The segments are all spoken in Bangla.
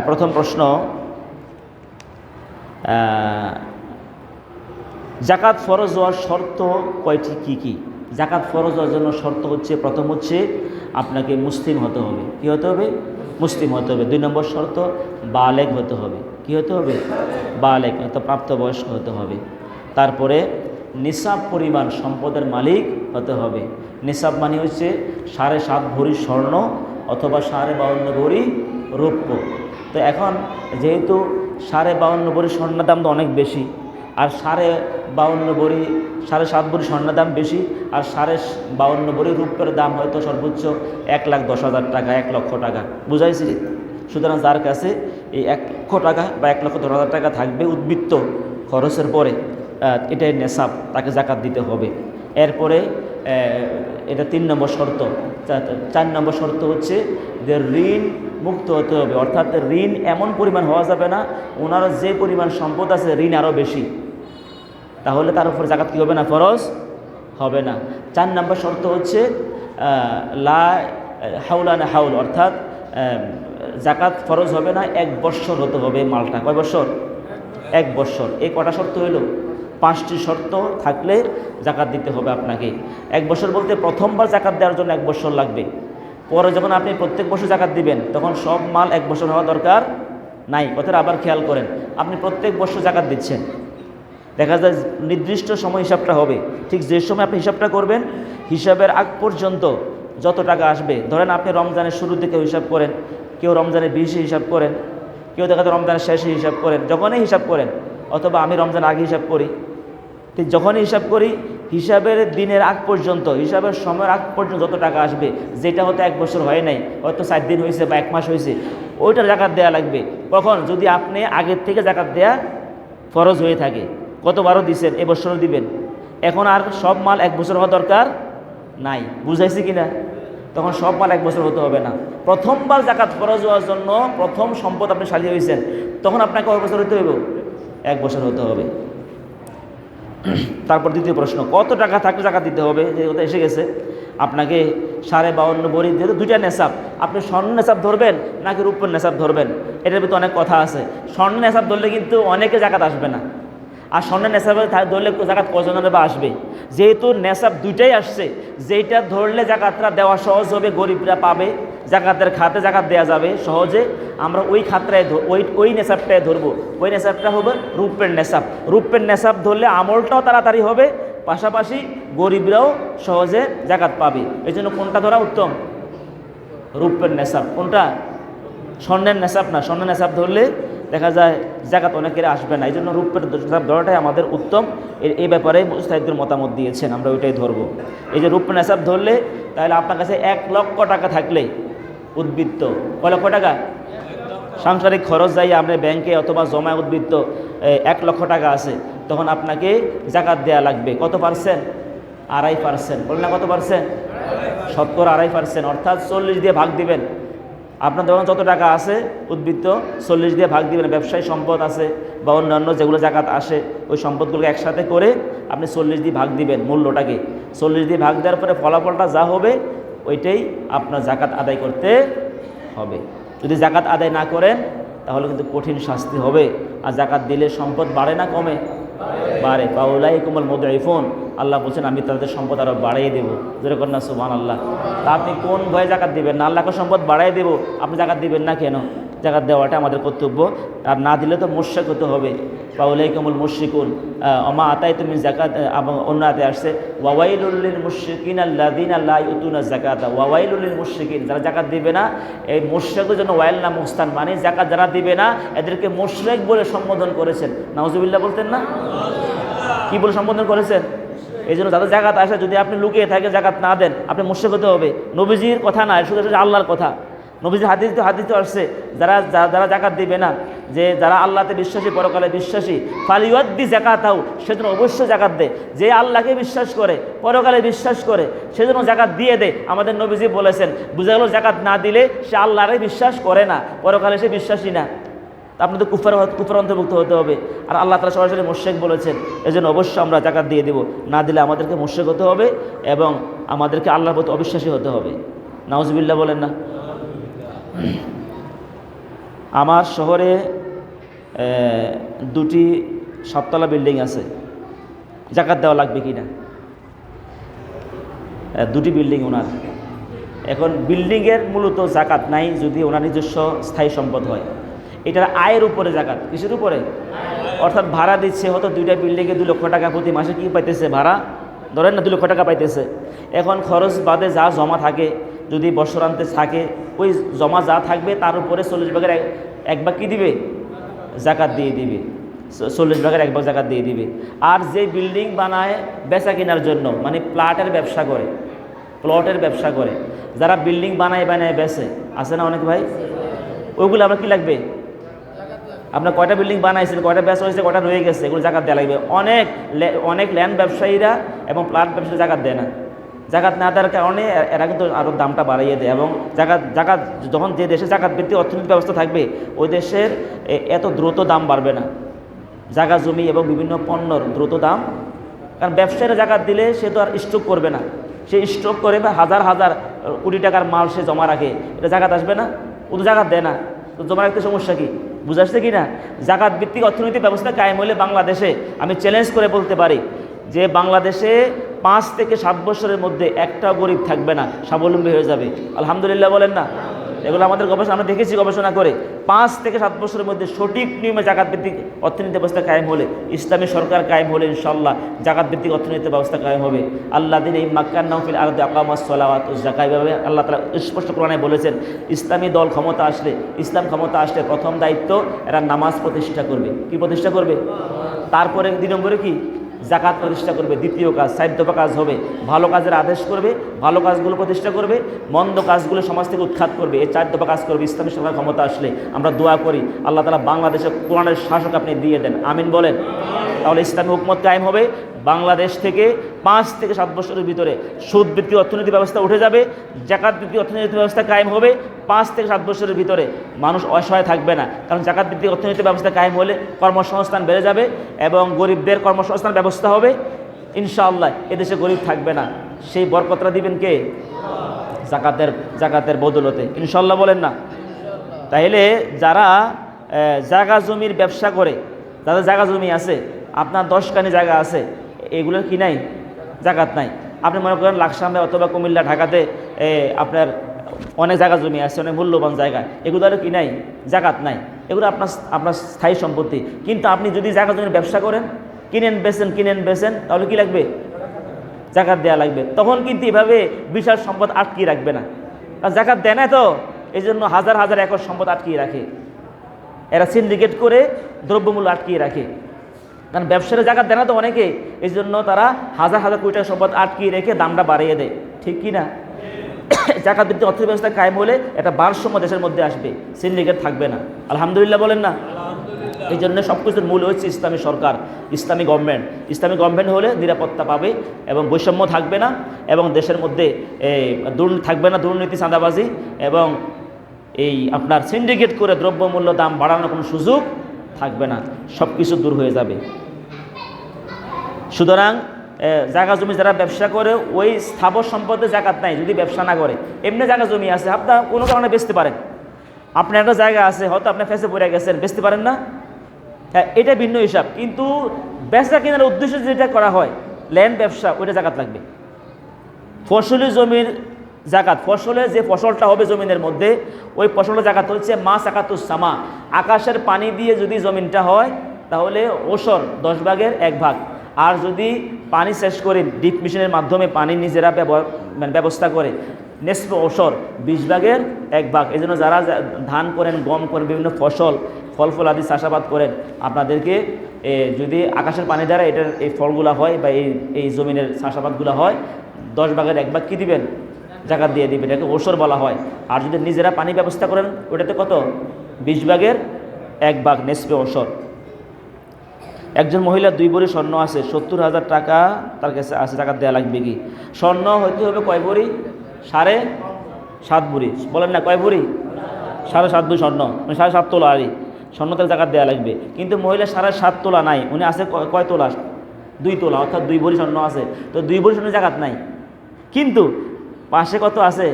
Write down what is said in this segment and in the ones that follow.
প্রথম প্রশ্ন, জাকাত ফরজ হওয়ার শর্ত কয়টি, কি কি? জাকাত ফরজ হওয়ার জন্য শর্ত হচ্ছে, প্রথম হচ্ছে আপনাকে মুসলিম হতে হবে। কি হতে হবে? মুসলিম হতে হবে। 2 নম্বর শর্ত বালেগ হতে হবে। কি হতে হবে? বালেগ, অর্থাৎ প্রাপ্তবয়স্ক হতে হবে। তারপরে নিসাব পরিমাণ সম্পদের মালিক হতে হবে। নিসাব মানে হচ্ছে 7.5 ভরি স্বর্ণ অথবা 52.5 ভরি রৌপ্য। তো এখন যেহেতু 52.5 ভরি স্বর্ণের দাম তো অনেক বেশি, আর 52.5 ভরি 7.5 ভরি স্বর্ণের দাম বেশি, আর 52.5 ভরি রৌপ্যের দাম হয়তো সর্বোচ্চ 1,10,000 টাকা, 1 লক্ষ টাকা, বুঝাইছি? সুতরাং যার কাছে এই 1 লক্ষ টাকা বা 1,10,000 টাকা থাকবে উদ্বৃত্ত খরচের পরে, এটাই নেশাব, তাকে জাকাত দিতে হবে। এরপরে এটা 3 নম্বর শর্ত। 4 নম্বর শর্ত হচ্ছে যে ঋণ মুক্ত হতে হবে, অর্থাৎ ঋণ এমন পরিমাণ হওয়া যাবে না ওনার যে পরিমাণ সম্পদ আছে ঋণ আরও বেশি, তাহলে তার উপর জাকাত কী হবে না? ফরজ হবে না। 4 নম্বর শর্ত হচ্ছে লা হাউলানা হাউল, অর্থাৎ জাকাত ফরজ হবে না 1 বৎসর হতে হবে মালটা। কয় বৎসর? 1 বৎসর। এই কটা শর্ত হইল? 5টি শর্ত থাকলে জাকাত দিতে হবে আপনাকে। 1 বছর বলতে প্রথমবার জাকাত দেওয়ার জন্য 1 বছর লাগবে। পরে যখন আপনি প্রত্যেক বছর জাকাত দিবেন তখন সব মাল 1 বছর হওয়া দরকার নাই। কথাটা আবার খেয়াল করেন, আপনি প্রত্যেক বছর জাকাত দিচ্ছেন, দেখা যায় নির্দিষ্ট সময় হিসাবটা হবে, ঠিক যে সময় আপনি হিসাবটা করবেন হিসাবের আগ পর্যন্ত যত টাকা আসবে, ধরেন আপনি রমজানের শুরু থেকে হিসাব করেন, কেউ রমজানের 20-এ হিসাব করেন, কেউ দেখা যায় রমজানের শেষে হিসাব করেন, যখনই হিসাব করেন, অথবা আমি রমজান আগে হিসাব করি, ঠিক যখনই হিসাব করি হিসাবের দিনের আগ পর্যন্ত, হিসাবের সময়ের আগ পর্যন্ত যত টাকা আসবে, যেটা হয়তো 1 বছর হয় নাই, হয়তো 4 দিন হয়েছে বা 1 মাস হয়েছে, ওইটার জাকাত দেওয়া লাগবে। কখন? যদি আপনি আগের থেকে জাকাত দেয়া ফরজ হয়ে থাকে, কতবারও দিচ্ছেন, এবছরও দিবেন, এখন আর সব মাল 1 বছর হওয়া দরকার নাই, বুঝাইছি কিনা? তখন সব মাল 1 বছর হতে হবে না। প্রথমবার জাকাত ফরজ হওয়ার জন্য প্রথম সম্পদ আপনি শালী হয়েছেন, তখন আপনাকে কয় বছর হতে হবে? 1 বছর হতে হবে। তারপর দ্বিতীয় প্রশ্ন, কত টাকা থাকলে জাকাত দিতে হবে? যে কথা এসে গেছে, আপনাকে 52.5 ভরি, যেহেতু 2টা নেশাব, আপনি স্বর্ণ নেশাব ধরবেন নাকি রূপের নেশাব ধরবেন, এটার ভিতরে অনেক কথা আছে। স্বর্ণ নেশাব ধরলে কিন্তু অনেকে জাকাত আসবে না, আর স্বর্ণের নেশাবে ধরলে জাকাত কজনের বা আসবে? যেহেতু নেশাব 2টাই আসছে, যেইটা ধরলে জাকাতটা দেওয়া সহজ হবে, গরিবরা পাবে, জাকাতের খাতে জাকাত দেওয়া যাবে সহজে, আমরা ওই খাতটায় ওই নেশাবটায় ধরবো। ওই নেশাবটা হবে রূপের নেশাব। রূপের নেশাব ধরলে আমলটাও তাড়াতাড়ি হবে, পাশাপাশি গরিবরাও সহজে জাকাত পাবে। এই জন্য কোনটা ধরা উত্তম? রূপের নেশাব। কোনটা? স্বর্ণের নেশাব না। স্বর্ণের নেশাব ধরলে দেখা যায় জাকাত অনেকের আসবে না, এই জন্য রূপের নেশাব ধরাটাই আমাদের উত্তম। এই ব্যাপারে মুস্তাহিদদের মতামত দিয়েছেন, আমরা ওইটাই ধরবো। এই যে রূপের নেশাব ধরলে, তাহলে আপনার কাছে 1 লক্ষ টাকা থাকলে উদ্বৃত্ত, কয় লক্ষ টাকা? সাংসারিক খরচ যাই আমরা ব্যাংকে অথবা জমায় উদ্বৃত্ত 1 লক্ষ টাকা আছে, তখন আপনাকে জাকাত দেওয়া লাগবে। কত পার্সেন্ট? 2.5%। বলেন না কত পার্সেন্ট? 2.5%, অর্থাৎ 40 দিয়ে ভাগ দিবেন। আপনার যখন যত টাকা আছে উদ্বৃত্ত 40 দিয়ে ভাগ দিবেন। ব্যবসায়ী সম্পদ আছে বা অন্যান্য যেগুলো জাকাত আসে, ওই সম্পদগুলোকে একসাথে করে আপনি 40 দিয়ে ভাগ দিবেন, মূল্যটাকে 40 দিয়ে ভাগ দেওয়ার পরে ফলাফলটা যা হবে ওইটাই আপনার জাকাত আদায় করতে হবে। যদি জাকাত আদায় না করেন তাহলে কিন্তু কঠিন শাস্তি হবে। আর জাকাত দিলে সম্পদ বাড়ে না কমে? বাড়ে। ফাউলাইকুমুল মুদঈফুন, আল্লাহ বলছেন আমি তাদের সম্পদ আরও বাড়িয়ে দেবো। যেরকম না সুবহানাল্লাহ। তা আপনি কোন ভয়ে জাকাত দিবেন না? আল্লাহকে সম্পদ বাড়িয়ে দেবো, আপনি জাকাত দিবেন না কেন? জাকাত দেওয়াটা আমাদের কর্তব্য, আর না দিলে তো মুশরিক হতে হবে। ফাউলাইকুমুল মুশরিকুন ওমা আতাইতুম মিন যাকাত, অন্য আয়াতে আসছে ওয়াওয়াইলুল লিল মুশরিকিন আল্লাযিনা লা ইউতুনা যাকাতা। ওয়াওয়াইলুল লিল মুশরিকিন, যারা জাকাত দিবে না, এই মুশরিকদের জন্য ওয়াইল না মুস্তান, মানে জাকাত যারা দিবে না এদেরকে মুশরিক বলে সম্বোধন করেছেন। নাউজুবিল্লাহ বলতেন না? কি বলে সম্বোধন করেছেন? এই জন্য যাদের জাকাত আসে, যদি আপনি লুকিয়ে থাকে জাকাত না দেন, আপনি মুশরিক হতে হবে। নবীজির কথা না, শুধু আল্লাহর কথা। নবীজির হাদিস তো আসছে, যারা জাকাত দিবে না, যে যারা আল্লাহতে বিশ্বাসী, পরকালে বিশ্বাসী, ফালিউদ্দি জাকাতাও, সেজন্য অবশ্যই জাকাত দেয়। যে আল্লাহকে বিশ্বাস করে, পরকালে বিশ্বাস করে, সেজন্য জাকাত দিয়ে দেয়। আমাদের নবীজি বলেছেন, বুঝা গেল জাকাত না দিলে সে আল্লাহরে বিশ্বাস করে না, পরকালে সে বিশ্বাসী না। আপনি তো কুফার অন্তর্ভুক্ত হতে হবে। আর আল্লাহ তাআলা সরাসরি মুশরিক বলেছেন, এজন্য অবশ্যই আমরা জাকাত দিয়ে দেব। না দিলে আমাদেরকে মুশরিক হতে হবে এবং আমাদেরকে আল্লাহর প্রতি অবিশ্বাসী হতে হবে। নাউজুবিল্লাহ বলেন না? আমার শহরে দুটি সাততলা বিল্ডিং আছে, জাকাত দেওয়া লাগবে কি না? দুটি বিল্ডিং ওনার। এখন বিল্ডিংয়ের মূলত জাকাত নাই যদি ওনার নিজস্ব স্থায়ী সম্পদ হয়। এটার আয়ের উপরে জাকাত, কিসের উপরে? অর্থাৎ ভাড়া দিচ্ছে, হয়তো দুইটা বিল্ডিংয়ে 2 লক্ষ টাকা প্রতি মাসে কি পাইতেছে ভাড়া, ধরেন না 2 লক্ষ টাকা পাইতেছে। এখন খরচ বাদে যা জমা থাকে, যদি বছরান্তে থাকে, ওই জমা যা থাকবে তার উপরে 40 ভাগের 1 ভাগ কি দিবে? জাকাত দিয়ে দিবে। 40 ভাগের 1 ভাগ জাকাত দিয়ে দিবে। আর যে বিল্ডিং বানায় বেচা কেনার জন্য, মানে প্লটের ব্যবসা করে, যারা বিল্ডিং বানায় বেচে, আছে না অনেক ভাই, ওইগুলো আপনার কি লাগবে? আপনার কয়টা বিল্ডিং বানাইছেন, কয়টা বেচা হয়েছে, কয়টা রয়ে গেছে, এগুলো জাকাত দেওয়া লাগবে। অনেক ল্যান্ড ব্যবসায়ীরা এবং প্লট ব্যবসায়ী জাকাত দেয় না। জাকাত না দেওয়ার কারণে এরা কিন্তু আরও দামটা বাড়াইয়ে দেয়। এবং জাকাত যখন যে দেশে জাকাত ভিত্তিক অর্থনৈতিক ব্যবস্থা থাকবে, ওই দেশের এত দ্রুত দাম বাড়বে না, জায়গা জমি এবং বিভিন্ন পণ্যর দ্রুত দাম। কারণ ব্যবসায়ীরা জাকাত দিলে সে তো আর স্টক করবে না, সে স্টক করে বা হাজার হাজার কোটি টাকার মাল সে জমা রাখে, এটা জাকাত আসবে না, ও তো জাকাত দেয় না, তো জমা রাখতে সমস্যা কি? বুঝাচ্ছে কি না? জাকাত ভিত্তিক অর্থনৈতিক ব্যবস্থা কায়েম হলে বাংলাদেশে আমি চ্যালেঞ্জ করে বলতে পারি যে বাংলাদেশে 5 থেকে 7 বছরের মধ্যে একটা গরিব থাকবে না, স্বাবলম্বী হয়ে যাবে। আলহামদুলিল্লাহ বলেন না? এগুলো আমাদের গবেষণা, আমরা দেখেছি গবেষণা করে। 5 থেকে 7 বছরের মধ্যে সঠিক নিয়মে জাকাত ভিত্তিক অর্থনৈতিক ব্যবস্থা কায়েম হলে, ইসলামী সরকার কায়েম হলে ইনশাআল্লাহ জাকাত ভিত্তিক অর্থনৈতিক ব্যবস্থা কায়েম হবে। আল্লাহ দিন এই মাক্কান্নাহু ফিল আরদি আকামাস সালাওয়াত ওয়াজ যাকাত, এইভাবে আল্লাহ তাআলা স্পষ্ট কোরআনে বলেছেন ইসলামী দল ক্ষমতা আসলে, ইসলাম ক্ষমতা আসলে প্রথম দায়িত্ব এরা নামাজ প্রতিষ্ঠা করবে। কি প্রতিষ্ঠা করবে? তারপরে 2 নম্বরে কি? জাকাত প্রতিষ্ঠা করবে। দ্বিতীয় কাজ, 4 দফা কাজ হবে। ভালো কাজের আদেশ করবে, ভালো কাজগুলো প্রতিষ্ঠা করবে, মন্দ কাজগুলো সমাজ থেকে উৎখাত করবে। এই 4 দফা কাজ করবে ইসলামী সরকার ক্ষমতা আসলে। আমরা দোয়া করি আল্লাহ তাআলা বাংলাদেশে কোরআনের শাসক আপনি দিয়ে দেন, আমিন বলেন। তাহলে ইসলামী হুকুমত কায়েম হবে। বাংলাদেশ থেকে 5 থেকে 7 বছরের ভিতরে সুদ ভিত্তিক অর্থনৈতিক ব্যবস্থা উঠে যাবে, জাকাত ভিত্তিক অর্থনৈতিক ব্যবস্থা কায়েম হবে। 5 থেকে 7 বছরের ভিতরে মানুষ অসহায় থাকবে না, কারণ জাকাত ভিত্তিক অর্থনৈতিক ব্যবস্থা কায়েম হলে কর্মসংস্থান বেড়ে যাবে এবং গরিবদের কর্মসংস্থান ব্যবস্থা হবে। ইনশাআল্লাহ এদেশে গরিব থাকবে না। সেই বরকতটা দিবেন কে? জাকাতের বদৌলতে, ইনশাআল্লাহ বলেন না? তাইলে যারা জায়গা জমির ব্যবসা করে, যাদের জায়গা জমি আছে, আপনার 10 কানি জায়গা আছে, এগুলোর কি নাই? জাকাত নাই। আপনি মনে করেন লাকসামে অথবা কুমিল্লা, ঢাকাতে আপনার অনেক জায়গা জমি আছে, অনেক মূল্যবান জায়গা, এগুলোর কি নাই? জাকাত নাই। এগুলো আপনার স্থায়ী সম্পত্তি। কিন্তু আপনি যদি জায়গা জমির ব্যবসা করেন, কিনেন বেচেন, তাহলে কি লাগবে? জাকাত দেওয়া লাগবে। তখন কিন্তু এভাবে বিশাল সম্পদ আটকিয়ে রাখবে না, আর জাকাত দেয় না তো, এই জন্য হাজার হাজার একর সম্পদ আটকিয়ে রাখে। এরা সিন্ডিকেট করে দ্রব্যমূল্য আটকিয়ে রাখে, কারণ ব্যবসায়ীরা জাকাত দেয় না তো অনেকে, এই জন্য তারা হাজার হাজার কোটি টাকা সম্পদ আটকিয়ে রেখে দামটা বাড়িয়ে দেয়, ঠিক কি না? জাকাত ভিত্তিক অর্থ ব্যবস্থা কায়েম হলে একটা ভারসাম্য দেশের মধ্যে আসবে, সিন্ডিকেট থাকবে না। আলহামদুলিল্লাহ বলেন না? এই জন্য সব কিছুর মূল হচ্ছে ইসলামী সরকার, ইসলামী গভর্নমেন্ট। ইসলামী গভর্নমেন্ট হলে নিরাপত্তা পাবে এবং বৈষম্য থাকবে না, এবং দেশের মধ্যে থাকবে না দুর্নীতি, চাঁদাবাজি এবং এই আপনার সিন্ডিকেট করে দ্রব্যমূল্য দাম বাড়ানোর কোনো সুযোগ থাকবে না, সব কিছু দূর হয়ে যাবে। সুতরাং জায়গা জমি যারা ব্যবসা করে, ওই স্থাবর সম্পদে জাকাত নাই যদি ব্যবসা না করে। এমনি জায়গা জমি আছে, আপনার কোনো কারণে বেচতে পারেন। আপনার একটা জায়গা আছে, হয়তো আপনি ফেসে পড়ে গেছেন, বেচতে পারেন না, হ্যাঁ, এটা ভিন্ন হিসাব। কিন্তু বেচা কেনার উদ্দেশ্যে যেটা করা হয়, ল্যান্ড ব্যবসা, ওইটা জাকাত লাগবে। ফসলি জমির জাকাত, ফসলে যে ফসলটা হবে জমিনের মধ্যে, ওই ফসলের জাকাত হচ্ছে মা সাকাতুস সামা, আকাশের পানি দিয়ে যদি জমিনটা হয় তাহলে ওসর 10 ভাগের 1 ভাগ। আর যদি পানি শেষ করে ডিপ মেশিনের মাধ্যমে পানি নিজেরা ব্যবস্থা করে, নেসফে ওসর 20 ভাগের 1 ভাগ। এই জন্য যারা ধান করেন, গম করেন, বিভিন্ন ফল আদি চাষাবাদ করেন, আপনাদেরকে যদি আকাশের পানি দ্বারা এই ফলগুলো হয় বা এই জমিনের চাষাবাদগুলো হয়, 10 ভাগের 1 ভাগ কী দিবেন? জাকাত দিয়ে দিবেন, এটাকে ওসর বলা হয়। আর যদি নিজেরা পানি ব্যবস্থা করেন, ওটাতে কত? 20 ভাগের 1 ভাগ, নেসফে ওসর। একজন মহিলা 2 ভরি স্বর্ণ আছে, 70,000 টাকা তার কাছে আছে, জাকাত দেওয়া লাগবে কি? স্বর্ণ হইতে হবে কয় ভরি? 7.5 ভরি। বলেন না, কয় ভরি? 7.5 ভরি স্বর্ণ, মানে 7.5 তোলা। আরই স্বর্ণ তার জাকাত দেওয়া লাগবে। কিন্তু মহিলা 7.5 তোলা নাই, উনি আছে কয় তোলা? 2 তোলা, অর্থাৎ 2 ভরি স্বর্ণ আছে। তো 2 ভরি স্বর্ণ জাকাত নাই, কিন্তু পাশে কত আছে?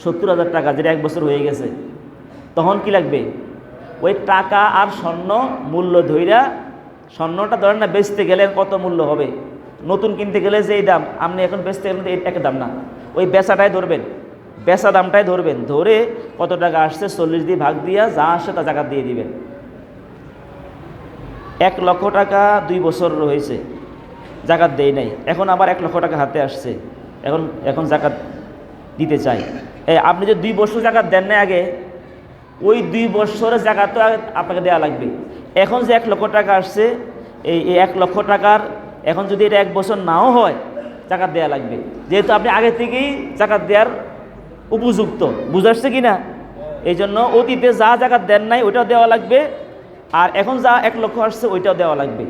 70,000 টাকা, যেটা 1 বছর হয়ে গেছে। তখন কি লাগবে? ওই টাকা আর স্বর্ণ মূল্য ধইরা, স্বর্ণটা ধরেন না বেচতে গেলে কত মূল্য হবে, নতুন কিনতে গেলে যে এই দাম, আপনি এখন বেচতে গেলে এই এক দাম না, ওই বেচাটাই ধরবেন, বেচা দামটাই ধরবেন, ধরে কত টাকা আসছে 40 দিয়ে ভাগ দিয়া যা আসে তা জাকাত দিয়ে দিবেন। 1 লক্ষ টাকা 2 বছর হয়েছে জাকাত দেয় নাই, এখন আবার 1 লক্ষ টাকা হাতে আসছে, এখন জাকাত দিতে চাই। আপনি যে 2 বছর জাকাত দেন না আগে, ওই 2 বছরের জাকাত তো আপনাকে দেওয়া লাগবে। এখন যে 1 লক্ষ টাকা আসছে, এই 1 লক্ষ টাকার এখন যদি এটা 1 বছর নাও হয় জাকাত দেওয়া লাগবে, যেহেতু আপনি আগে থেকেই জাকাত দেওয়ার উপযুক্ত। বুঝাচ্ছে কি না? এই জন্য অতীতে যা জাকাত দেন নাই ওইটাও দেওয়া লাগবে, আর এখন যা 1 লক্ষ আসছে ওইটাও দেওয়া লাগবে।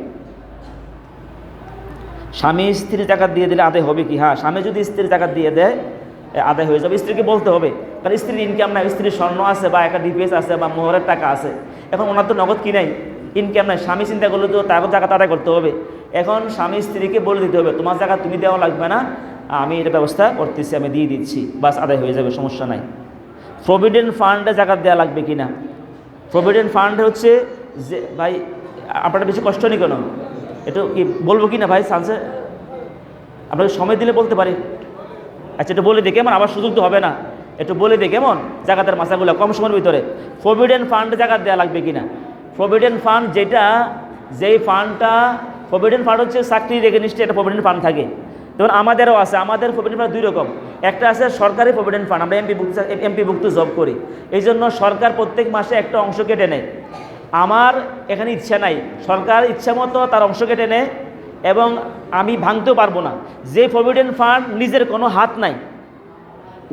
স্বামী স্ত্রী জাকাত দিয়ে দিলে আদায় হবে কি? হ্যাঁ, স্বামী যদি স্ত্রীর জাকাত দিয়ে দেয় আদায় হয়ে যাবে। স্ত্রীকে বলতে হবে, কারণ স্ত্রীর ইনকাম নাই, স্ত্রীর স্বর্ণ আছে বা একটা ডিপিএস আছে বা মোহরের টাকা আছে, এখন ওনার তো নগদ কি নাই, ইনকাম নাই। স্বামী চিন্তা করলে তো তারপর জাকাত আদায় করতে হবে। এখন স্বামী স্ত্রীকে বলে দিতে হবে, তোমার জাকাত তুমি দেওয়া লাগবে না, আমি এটা ব্যবস্থা করতেছি, আমি দিয়ে দিচ্ছি, বাস আদায় হয়ে যাবে, সমস্যা নাই। প্রভিডেন্ট ফান্ডে জাকাত দেওয়া লাগবে কি না? প্রভিডেন্ট ফান্ড হচ্ছে যে, ভাই আপনারা বেশি কষ্ট নেই কেন, একটু কি বলবো কি না ভাই? চান্সে আপনাকে সময় দিলে বলতে পারি। আচ্ছা, একটু বলে দিই কেমন, আবার সুযোগ তো হবে না, একটু বলে দিই কেমন জাকাতের মাসাগুলো কম সময়ের ভিতরে। প্রভিডেন্ট ফান্ডে জাকাত দেওয়া লাগবে কি না? প্রভিডেন্ট ফান্ড যেই ফান্ডটা, প্রভিডেন্ট ফান্ড হচ্ছে চাকরির এগেনিস্টে একটা প্রভিডেন্ট ফান্ড থাকে। যেমন আমাদেরও আছে, আমাদের প্রভিডেন্ট ফান্ড 2 রকম। একটা আছে সরকারি প্রভিডেন্ট ফান্ড, আমরা এমপিভুক্ত জব করি, এই জন্য সরকার প্রত্যেক মাসে একটা অংশ কেটে নেয়। আমার এখানে ইচ্ছা নাই, সরকার ইচ্ছা মতো তার অংশ কেটে নেয় এবং আমি ভাঙতেও পারবো না। যে প্রভিডেন্ট ফান্ড নিজের কোনো হাত নাই,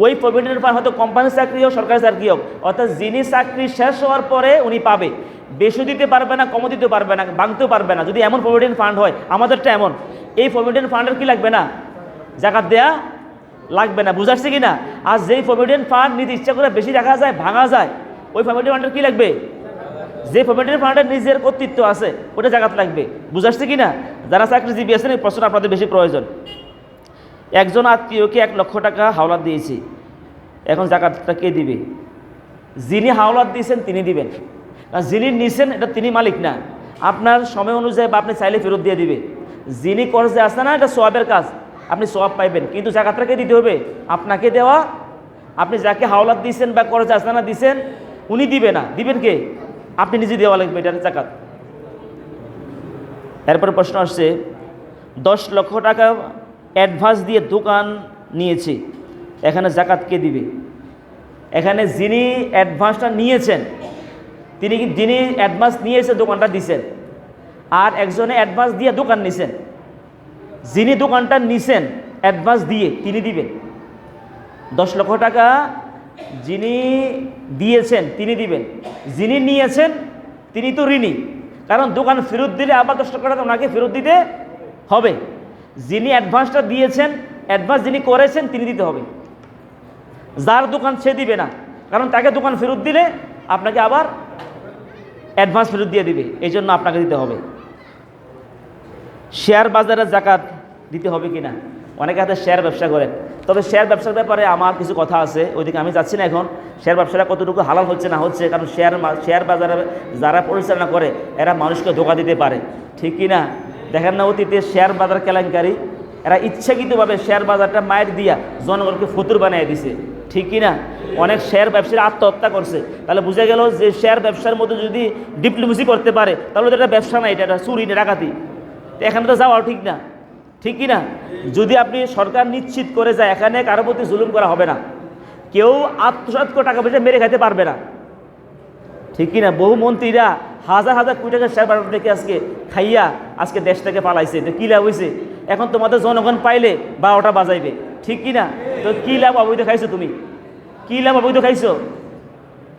ওই প্রভিডেন্ট ফান্ড হয়তো কোম্পানির চাকরি হোক সরকারি চাকরি হোক, অর্থাৎ যিনি চাকরি শেষ হওয়ার পরে উনি পাবে, বেশি দিতে পারবে না, কমও দিতে পারবে না, ভাঙতেও পারবে না। যদি এমন প্রভিডেন্ট ফান্ড হয়, আমাদেরটা এমন, এই প্রভিডেন্ট ফান্ডের কি লাগবে না? জাকাত দেয়া লাগবে না। বুঝাচ্ছে কি না? আর যেই প্রভিডেন্ট ফান্ড নিজে ইচ্ছা করে বেশি রাখা যায়, ভাঙা যায়, ওই প্রভিডেন্ট ফান্ডের কি লাগবে? যে প্রভিডেন্ট ফান্ডের নিজের কর্তৃত্ব আছে ওটা জাকাত লাগবে। বুঝাচ্ছে কি না? যারা চাকরিজীবী আছেন এই প্রশ্ন আপনাদের বেশি প্রয়োজন। একজন আত্মীয়কে 1 লক্ষ টাকা হাওলাত দিয়েছি, এখন জাকাতটা কে দিবে? যিনি হাওলাত দিয়েছেন তিনি দিবেন, আর যিনি নিছেন এটা তিনি মালিক না। আপনার সময় অনুযায়ী বা আপনি চাইলে ফেরত দিয়ে দিবে। যিনি কর্জে আসে না, এটা সওয়াবের কাজ, আপনি সওয়াব পাইবেন, কিন্তু জাকাতটা কে দিতে হবে? আপনাকে দেওয়া। আপনি যাকে হাওলাত দিয়েছেন বা কর্জে আস্তানা দিয়েছেন উনি দিবে না, দিবেন কে? আপনি নিজে দেওয়া লাগবে, এটার জাকাত। এরপরে প্রশ্ন আসছে, 10 লক্ষ টাকা অ্যাডভান্স দিয়ে দোকান নিয়েছি, এখানে জাকাত কে দিবে? এখানে যিনি অ্যাডভান্সটা নিয়েছেন যিনি অ্যাডভান্স নিয়েছে দোকানটা দিছেন, আর একজনে অ্যাডভান্স দিয়ে দোকান নিছেন। যিনি দোকানটা নিছেন অ্যাডভান্স দিয়ে তিনি দিবেন। 10 লক্ষ টাকা যিনি দিয়েছেন তিনি দিবেন, যিনি নিয়েছেন তিনি তো ঋণী, কারণ দোকান ফেরত দিলে আবার 10 লক্ষ টাকা ওনাকে ফেরত দিতে হবে। যিনি অ্যাডভান্সটা দিয়েছেন, অ্যাডভান্স যিনি করেছেন তিনি দিতে হবে। যার দোকান সে দিবে না, কারণ তাকে দোকান ফেরত দিলে আপনাকে আবার অ্যাডভান্স ফেরত দিয়ে দিবে, এই জন্য আপনাকে দিতে হবে। শেয়ার বাজারে জাকাত দিতে হবে কি না? অনেকে হাতে শেয়ার ব্যবসা করেন, তবে শেয়ার ব্যবসার ব্যাপারে আমার কিছু কথা আছে, ওইদিকে আমি যাচ্ছি না এখন। শেয়ার ব্যবসাটা কতটুকু হালাল হচ্ছে না হচ্ছে, কারণ শেয়ার বাজারে যারা পরিচালনা করে এরা মানুষকে ধোঁকা দিতে পারে, ঠিক কি না? দেখেন না অতীতে শেয়ার বাজার কেলেঙ্কারি, এরা ইচ্ছাকৃতভাবে শেয়ার বাজারটা মায়ের দিয়া জনগণকে ফতুর বানিয়ে দিছে, ঠিক কি না? অনেক শেয়ার ব্যবসায়ী আত্মহত্যা করছে। তাহলে বুঝে গেল যে শেয়ার ব্যবসার মধ্যে যদি ডিপ্লোমেসি করতে পারে তাহলে তো এটা ব্যবসা না, এটা চুরি না ডাকাতি, তো এখানে তো যাওয়া ঠিক না, ঠিক কি না? যদি আপনি সরকার নিশ্চিত করে যায় এখানে কারো প্রতি জুলুম করা হবে না, কেউ আত্মসাৎ করে টাকা পয়সা মেরে খাইতে পারবে না, ঠিক কি না? বহু মন্ত্রীরা হাজার হাজার কোটি টাকা শেয়ার বাজার থেকে আজকে খাইয়া আজকে দেশ থেকে পালাইছে, তো কী লাভ হয়েছে? এখন তোমাদের জনগণ পাইলে 12টা বাজাইবে, ঠিক কি না? তো কী লাভ অবৈধ খাইছো তুমি? কী লাভ অবৈধ খাইছো?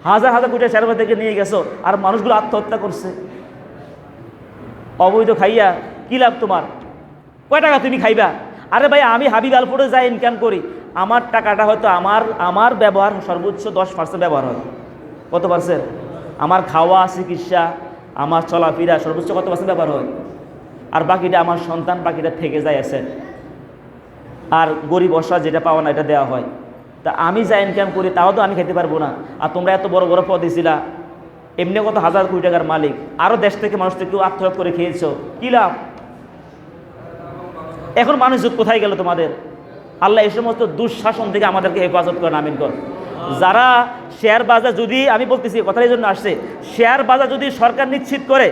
হাজার হাজার কোটি টাকা শেয়ার বাজার থেকে নিয়ে গেছো, আর মানুষগুলো আত্মহত্যা করছে অবৈধ খাইয়া। কী লাভ তোমার? কয় টাকা তুমি খাইবা? আরে ভাই, আমি হাবিব আলপুরে যাই ইনকাম করি, আমার টাকাটা হয়তো আমার ব্যবহার সর্বোচ্চ 10% ব্যবহার হয়। কত পার্সেন্ট? আমার খাওয়া, চিকিৎসা, আমার চলাফেরা সর্বোচ্চ কত % ব্যবহার হয়? আর বাকিটা আমার সন্তান, বাকিটা থেকে যায় আছে, আর গরিব অসহায় যেটা পাওয়া না এটা দেওয়া হয়। তা আমি যা ইনকাম করি তাও তো আমি খেতে পারবো না, আর তোমরা এত বড় বড় পদে ছিলা, এমনি কত হাজার কোটি টাকার মালিক, আরও দেশ থেকে মানুষ থেকে কেউ আত্মসাৎ করে খেয়েছো, কী লাভ? এখন মানুষ কোথায় গেল তোমাদের? আল্লাহ এই সমস্ত দুঃশাসন থেকে আমাদেরকে হেফাজত করেন, আমিন কর। যারা শেয়ার বাজার, যদি আমি বলতেছি কথা এই জন্য আসছে, শেয়ার বাজার যদি সরকার নিশ্চিত করে,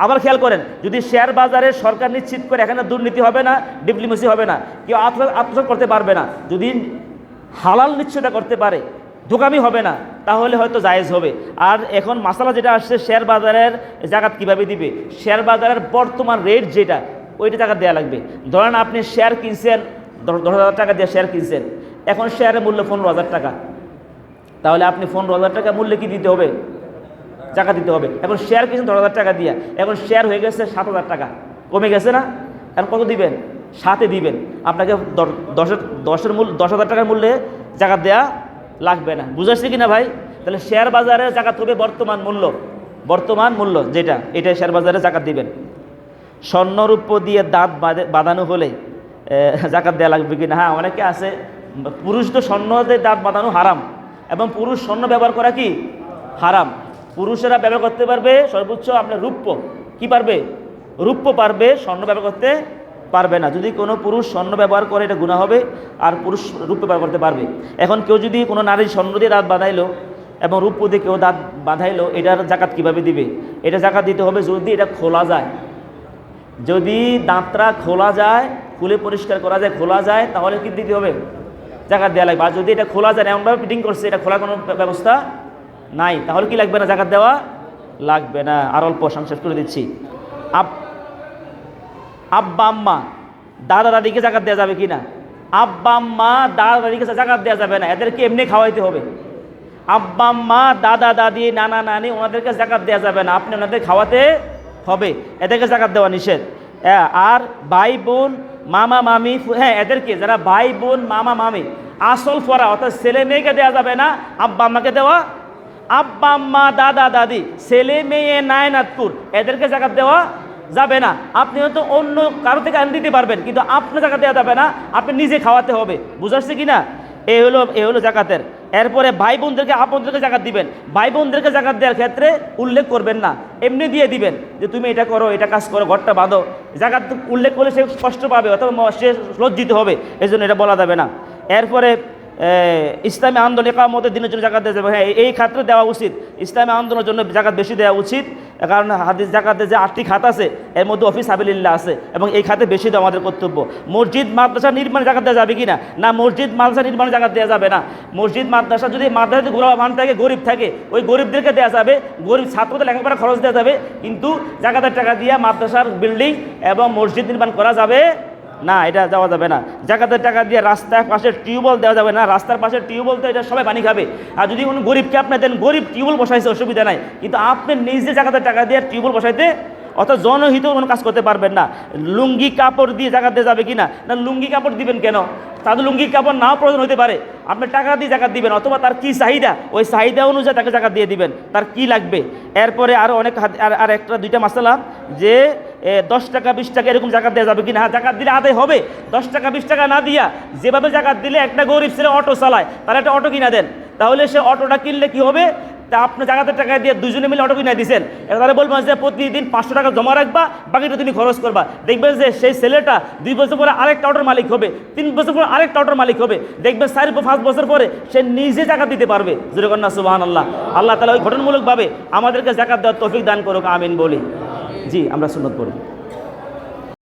আবার খেয়াল করেন, যদি শেয়ার বাজারে সরকার নিশ্চিত করে, এখানে দুর্নীতি হবে না, ডিপ্লোমেসি হবে না, কেউ আত্মসাৎ করতে পারবে না, যদি হালাল নিশ্চয়তা করতে পারে, ধোকামি হবে না, তাহলে হয়তো জায়েজ হবে। আর এখন মাসালা যেটা আসছে, শেয়ার বাজারের জাকাত কিভাবে দিবে, শেয়ার বাজারের বর্তমান রেট যেটা, ওইটা টাকা দেওয়া লাগবে। ধরেন আপনি শেয়ার কিনছেন 10,000 টাকা দিয়ে শেয়ার কিনছেন, এখন শেয়ারের মূল্য 15,000 টাকা, তাহলে আপনি 15,000 টাকা মূল্যে কি দিতে হবে? টাকা দিতে হবে। এখন শেয়ার কিনছেন 10,000 টাকা দিয়ে, এখন শেয়ার হয়ে গেছে 7,000 টাকা, কমে গেছে না? এখন কত দিবেন? 7 দিবেন। আপনাকে 10,000 টাকার মূল্যে জাকাত দেয়া লাগবে না। বুঝাচ্ছি কি না ভাই? তাহলে শেয়ার বাজারে জাকাত হবে বর্তমান মূল্য যেটা, এটা শেয়ার বাজারে জাকাত দিবেন। স্বর্ণরূপ্য দিয়ে দাঁত বাঁধানো হলে জাকাত দেওয়া লাগবে কিনা? হ্যাঁ, অনেকে আছে, পুরুষ তো স্বর্ণ দিয়ে দাঁত বাঁধানো হারাম, এবং পুরুষ স্বর্ণ ব্যবহার করা কি হারাম। পুরুষেরা ব্যবহার করতে পারবে সর্বোচ্চ আপনার রূপ্য, কি পারবে? রূপ্য পারবে, স্বর্ণ ব্যবহার করতে পারবে না। যদি কোনো পুরুষ স্বর্ণ ব্যবহার করে এটা গুনাহ হবে, আর পুরুষ রূপ্য ব্যবহার করতে পারবে। এখন কেউ যদি কোনো নারী স্বর্ণ দিয়ে দাঁত বাঁধাইলো এবং রূপ্য দিয়ে কেউ দাঁত বাঁধাইলো, এটার জাকাত কিভাবে দিবে? এটা জাকাত দিতে হবে যদি এটা খোলা যায়, যদি দাঁতটা খোলা যায়, খুলে পরিষ্কার করা যায়, খোলা যায়, তাহলে কি দিতে হবে? জাকাত দেওয়া লাগবে। আর যদি এটা খোলা যায়, এমনভাবে ফিটিং করছে এটা খোলার কোনো ব্যবস্থা নাই, তাহলে কি লাগবে না? জাকাত দেওয়া লাগবে না। আর অল্প সংক্ষেপ করে দিচ্ছি। আব্বা আম্মা দাদা দাদিকে জাকাত দেওয়া যাবে কি না? আব্বা আম্মা দাদা দাদিকে জাকাত দেওয়া যাবে না, এদেরকে এমনি খাওয়াইতে হবে। আব্বা আম্মা দাদা দাদি নানা নানি ওনাদেরকে জাকাত দেওয়া যাবে না, আপনি ওনাদের খাওয়াতে হবে, এদেরকে জাকাত দেওয়া নিষেধ। আর ভাই বোন মামা মামি, হ্যাঁ এদেরকে, যারা ভাই বোন মামা মামি আসল ফরা, অর্থাৎ ছেলে মেয়েকে দেওয়া যাবে না, আব্বা আম্মাকে দেওয়া। আব্বা আম্মা দাদা দাদি ছেলে মেয়ে নায়নাতকুর এদেরকে জাকাত দেওয়া যাবে না। আপনি হয়তো অন্য কারো থেকে আন দিতে পারবেন, কিন্তু আপনি জাকাত দেওয়া যাবে না, আপনি নিজে খাওয়াতে হবে। বুঝাচ্ছে কি না? এ হলো জাকাতের। এরপরে ভাই বোনদেরকে, আপনদেরকে জাকাত দিবেন। ভাই বোনদেরকে জাকাত দেওয়ার ক্ষেত্রে উল্লেখ করবেন না, এমনি দিয়ে দিবেন যে তুমি এটা করো, এটা কাজ করো, ঘরটা বাঁধো। জাকাত উল্লেখ করলে সে কষ্ট পাবে অথবা সে লজ্জিত হবে, এই জন্য এটা বলা যাবে না। এরপরে ইসলামী আন্দোলন একামতের দিনের জন্য জাকাত দেওয়া যাবে। হ্যাঁ, এই খাতে দেওয়া উচিত, ইসলামী আন্দোলনের জন্য জাকাত বেশি দেওয়া উচিত, কারণ হাদিস জাকাতের যে 8টি খাত আছে এর মধ্যে অফিস সাবিলিল্লাহ আছে, এবং এই খাতে বেশি দেওয়া আমাদের কর্তব্য। মসজিদ মাদ্রাসা নির্মাণে জাকাত দেওয়া যাবে কি না? না, মসজিদ মাদ্রাসা নির্মাণে জাকাত দেওয়া যাবে না। মসজিদ মাদ্রাসা যদি মাদ্রাসাতে গোলাবান থাকে, গরিব থাকে, ওই গরিবদেরকে দেওয়া যাবে, গরিব ছাত্রদের লেখাপড়া খরচ দেওয়া যাবে, কিন্তু জাকাতের টাকা দিয়ে মাদ্রাসার বিল্ডিং এবং মসজিদ নির্মাণ করা যাবে না, এটা যাওয়া যাবে না। জাকাতের টাকা দিয়ে রাস্তার পাশে টিউবওয়েল দেওয়া যাবে না, রাস্তার পাশে টিউবওয়েল তো এটা সবাই পানি খাবে। আর যদি কোনো গরিবকে আপনি দেন, গরিব টিউবওয়েল বসাইছে অসুবিধা নাই, কিন্তু আপনি নিজে জাকাতের টাকা দিয়ে টিউবওয়েল বসাইতে অর্থাৎ জনহিত কোনো কাজ করতে পারবেন না। লুঙ্গি কাপড় দিয়ে জাকাত দিয়ে যাবে কি না? না, লুঙ্গি কাপড় দিবেন কেন? তাদের লুঙ্গি কাপড় নাও প্রয়োজন হতে পারে, আপনি টাকা দিয়ে জাকাত দিবেন, অথবা তার কি চাহিদা, ওই চাহিদা অনুযায়ী তাকে জাকাত দিয়ে দিবেন, তার কি লাগবে। এরপরে আরও অনেক আর একটা দুইটা মাসালা, যে 10 টাকা 20 টাকা এরকম জাকাত দেওয়া যাবে কিনা? হ্যাঁ, জাকাত দিলে আদায় হবে। 10 টাকা 20 টাকা না দিয়া যেভাবে জাকাত দিলে একটা গরিব ছেলে অটো চালায়, তারা একটা অটো কিনা দেন, তাহলে সে অটোটা কিনলে কি হবে? তা আপনি জাকাতের টাকা দিয়ে দুজনে মিলে অটো কিনে দিয়েছেন, তাহলে বলবেন যে প্রতিদিন 500 টাকা জমা রাখবা, বাকিটা তুমি খরচ করবা। দেখবেন যে সেই ছেলেটা 2 বছর পরে আরেকটা অটোর মালিক হবে, 3 বছর পরে আরেকটা অটোর মালিক হবে, দেখবেন 4-5 বছর পরে সে নিজে জাকাত দিতে পারবে। জোরে কন্যা সুবহানাল্লাহ। আল্লাহ তাআলা ওই ঘটনামূলকভাবে আমাদেরকে জাকাত দেওয়ার তৌফিক দান করুক, আমিন বলি। জি, আমরা সুন্নত পড়ি।